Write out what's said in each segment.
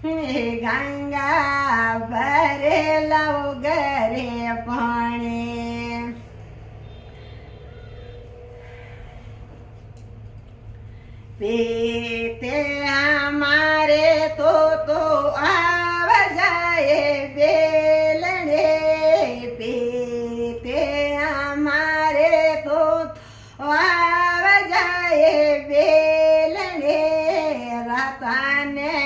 गंगा भरे लव गरे पानी पीते हमारे तो आव जाए बेलने पीते हमारे तो आव जाए बेलने रतने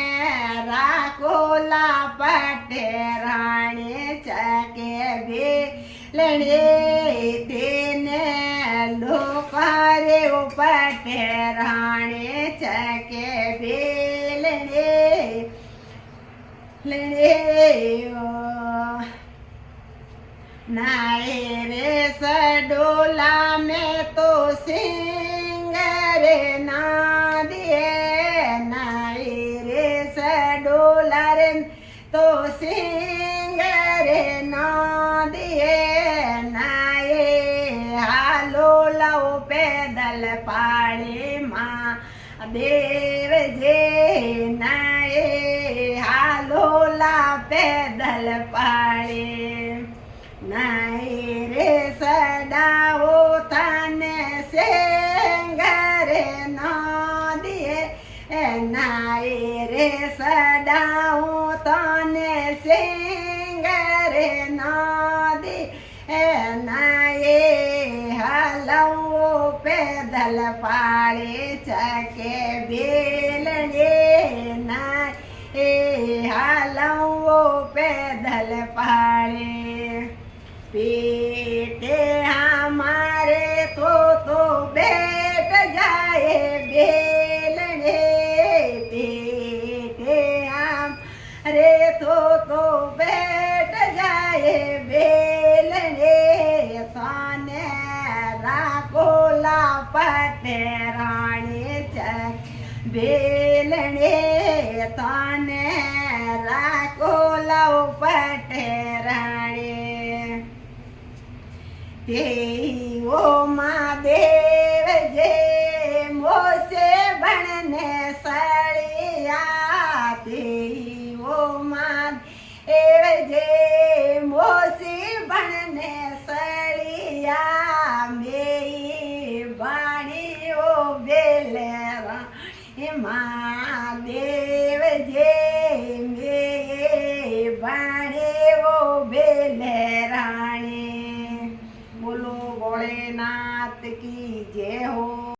राकोला पटे राणे चके बेलने तेने लोकारे उपटे राणे चके बेलने नाए रे सडोला में तो सिंगरे ना दिए नाए रे सडोला रे तो सिंगरे ना दिए नाए हालो लो पैदल पाड़े माँ देव जे नाए हालो ला पैदल पाड़े नाए रे सडाओ तने सेंगरे ना दिए नाए रे सडाओ तने सेंगरे ना दिए नाए हलो पैदल पाड़े चके बेलने नाए हलो पैदल पाड़े पेटे हमारे तो बैठ जाए बेलने पेटे हमारे तो बैठ जाए बेलने साने राकोला पटे राणे चक बेलने ताने राकोला पटे राणे वो महादेव जे मोसे बनने सड़िया वो महादेव जे मोसे बनने सड़िया मेरी बाणी ओ बेलेरा महादेव जे मेरी बाणी ओ बेलेराणी बोलो भोलेनाथ की जय हो।